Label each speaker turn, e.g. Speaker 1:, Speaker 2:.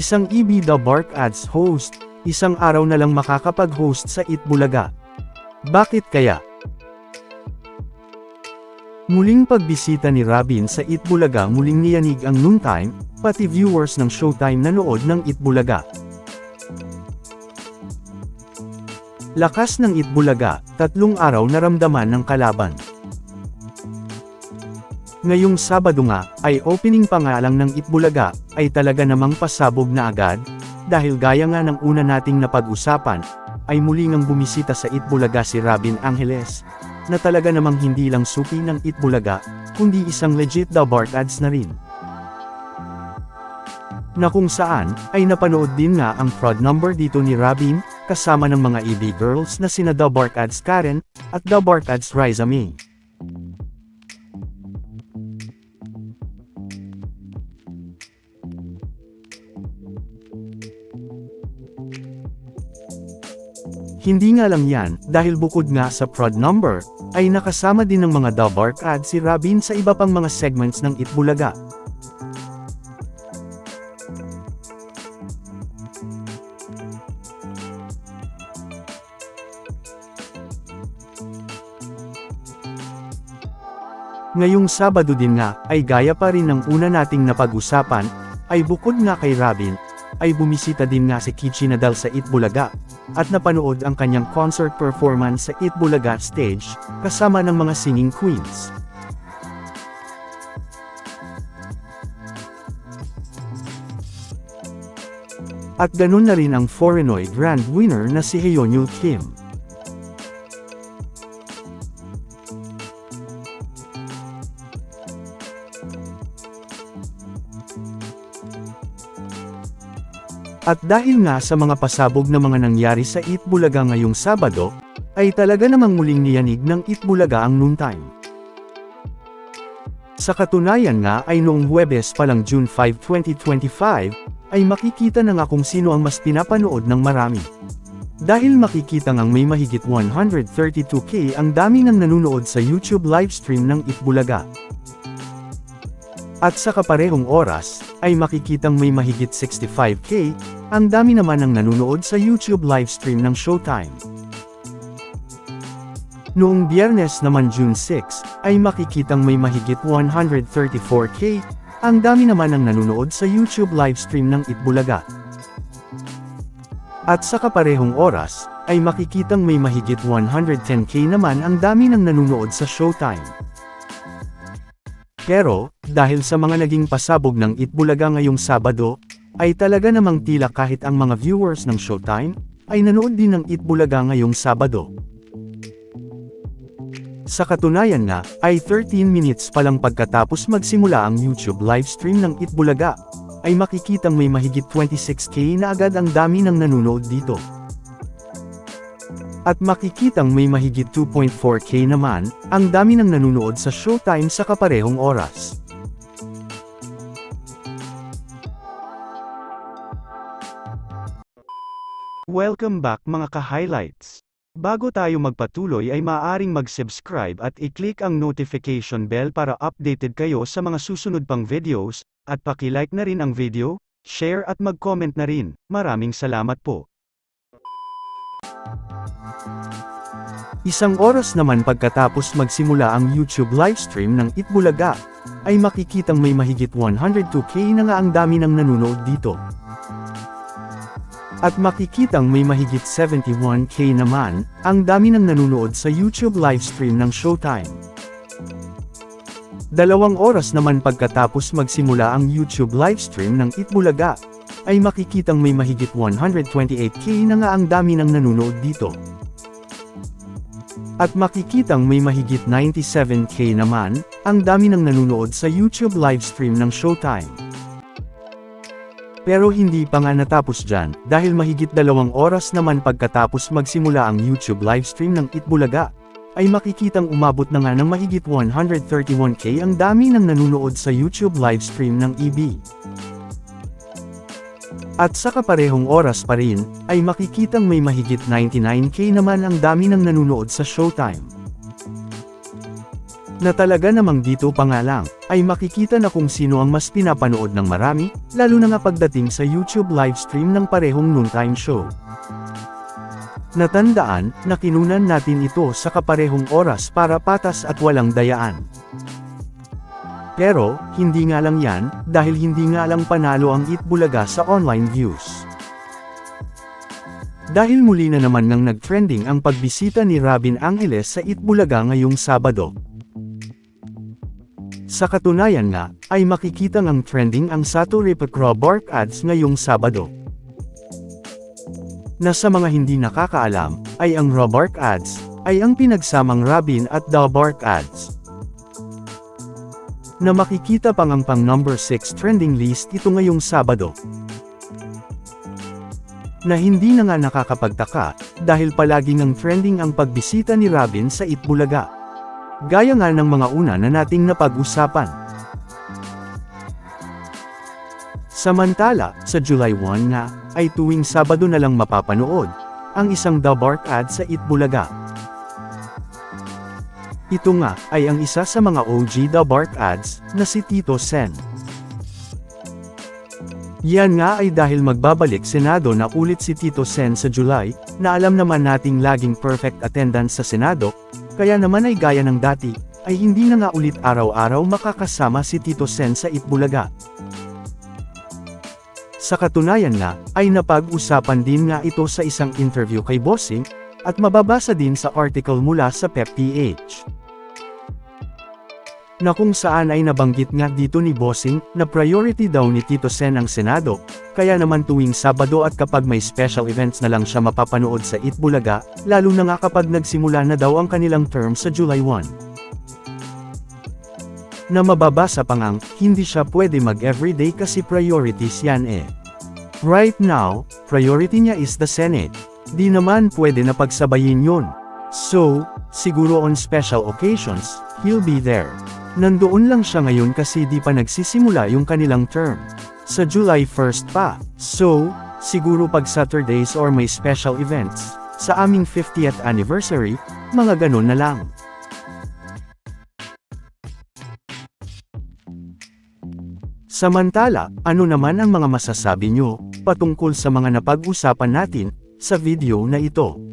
Speaker 1: Isang EB The Bark Ads host, isang araw na lang makakapag-host sa Itbulaga. Bakit kaya? Muling pagbisita ni Robin sa Itbulaga, muling niyanig ang noontime, pati viewers ng Showtime nanood ng Itbulaga. Lakas ng Itbulaga, 3 araw naramdaman ng kalaban. Ngayong Sabado nga, ay opening pa nga lang ng Itbulaga, ay talaga namang pasabog na agad, dahil gaya nga ng una nating napag-usapan, ay muli ngang bumisita sa Itbulaga si Robin Angeles, na talaga namang hindi lang suki ng Itbulaga, kundi isang legit The Bark Ads na rin. Na kung saan, ay napanood din nga ang fraud number dito ni Robin, kasama ng mga EB girls na sina The Bark Ads Karen, at The Bark Ads Riza May. Hindi nga lang yan, dahil bukod nga sa fraud number, ay nakasama din ng mga The Bark Ads si Robin sa iba pang mga segments ng Itbulaga. Ngayong Sabado din nga, ay gaya pa rin ng una nating napag-usapan, ay bukod nga kay Robin, ay bumisita din nga si Kichi Nadal sa Itbulaga, at napanood ang kanyang concert performance sa Itbulaga stage, kasama ng mga singing queens. At ganun na rin ang Foreignoid Grand winner na si Hyunwoo Kim. At dahil nga sa mga pasabog na mga nangyari sa Itbulaga ngayong Sabado, ay talaga namang muling niyanig ng Itbulaga ang noontime. Sa katunayan nga ay noong Huwebes pa lang June 5, 2025, ay makikita na nga kung sino ang mas pinapanood ng marami. Dahil makikita ngang may mahigit 132k ang dami ng nanonood sa YouTube livestream ng Itbulaga. At sa kaparehong oras, ay makikitang may mahigit 65k, ang dami naman ng nanonood sa YouTube livestream ng Showtime. Noong Biyernes naman June 6, ay makikitang may mahigit 134k, ang dami naman ng nanonood sa YouTube livestream ng Itbulaga. At sa kaparehong oras, ay makikitang may mahigit 110k naman ang dami ng nanonood sa Showtime. Pero, dahil sa mga naging pasabog ng Itbulaga ngayong Sabado, ay talaga namang tila kahit ang mga viewers ng Showtime, ay nanood din ng Itbulaga ngayong Sabado. Sa katunayan nga, ay 13 minutes pa lang pagkatapos magsimula ang YouTube livestream ng Itbulaga, ay makikitang may mahigit 26k na agad ang dami ng nanonood dito. At makikitang may mahigit 2.4k naman, ang dami ng nanonood sa Showtime sa kaparehong oras. Welcome back mga ka-highlights! Bago tayo magpatuloy ay maaaring mag-subscribe at i-click ang notification bell para updated kayo sa mga susunod pang videos, at paki-like na rin ang video, share at mag-comment na rin. Maraming salamat po! Isang oras naman pagkatapos magsimula ang YouTube livestream ng Itbulaga, ay makikitang may mahigit 102k na nga ang dami ng nanonood dito. At makikitang may mahigit 71k naman, ang dami ng nanonood sa YouTube livestream ng Showtime. 2 oras naman pagkatapos magsimula ang YouTube livestream ng Itbulaga, ay makikitang may mahigit 128k na nga ang dami ng nanonood dito. At makikitang may mahigit 97k naman, ang dami ng nanonood sa YouTube livestream ng Showtime. Pero hindi pa nga natapos dyan, dahil mahigit 2 oras naman pagkatapos magsimula ang YouTube livestream ng Itbulaga, ay makikitang umabot na nga ng mahigit 131k ang dami ng nanonood sa YouTube livestream ng EB. At sa kaparehong oras pa rin, ay makikitang may mahigit 99k naman ang dami ng nanonood sa Showtime. Na talaga namang dito pa nga lang, ay makikita na kung sino ang mas pinapanood ng marami, lalo na nga pagdating sa YouTube livestream ng parehong noontime show. Natandaan, na kinunan natin ito sa kaparehong oras para patas at walang dayaan. Pero, hindi nga lang yan, dahil hindi nga lang panalo ang Itbulaga sa online views. Dahil muli na naman nang nag-trending ang pagbisita ni Robin Angeles sa Itbulaga ngayong Sabado. Sa katunayan nga, ay makikita ngang trending ang Sato Ripak Robark ads ngayong Sabado. Na sa mga hindi nakakaalam, ay ang Robark ads, ay ang pinagsamang Robin at Dabark ads. Na makikita pang ang pang number 6 trending list ito ngayong Sabado. Na hindi na nga nakakapagtaka, dahil palagi ngang trending ang pagbisita ni Robin sa Itbulaga. Gaya nga ng mga una na nating napag-usapan. Samantala, sa July 1 nga, ay tuwing Sabado na lang mapapanood, ang isang Dabark ad sa Itbulaga. Ito nga, ay ang isa sa mga OG Dabark ads, na si Tito Sen. Yan nga ay dahil magbabalik Senado na ulit si Tito Sen sa July, na alam naman nating laging perfect attendance sa Senado, kaya naman ay gaya ng dati, ay hindi na nga ulit araw-araw makakasama si Tito Sen sa Itbulaga. Sa katunayan nga, ay napag-usapan din nga ito sa isang interview kay Bossing, at mababasa din sa article mula sa PepPH. Na kung saan ay nabanggit nga dito ni Bossing, na priority daw ni Tito Sen ang Senado, kaya naman tuwing Sabado at kapag may special events na lang siya mapapanood sa Itbulaga, lalo na nga kapag nagsimula na daw ang kanilang term sa July 1. Na mababasa pa ngang, hindi siya pwede mag-everyday kasi priorities yan eh. Right now, priority niya is the Senate. Di naman pwede na pagsabayin yun. So, siguro on special occasions, he'll be there. Nandoon lang siya ngayon kasi di pa nagsisimula yung kanilang term. Sa July 1 pa. So, siguro pag Saturdays or may special events, sa aming 50th anniversary, mga ganun na lang. Samantala, ano naman ang mga masasabi nyo, patungkol sa mga napag-usapan natin, sa video na ito?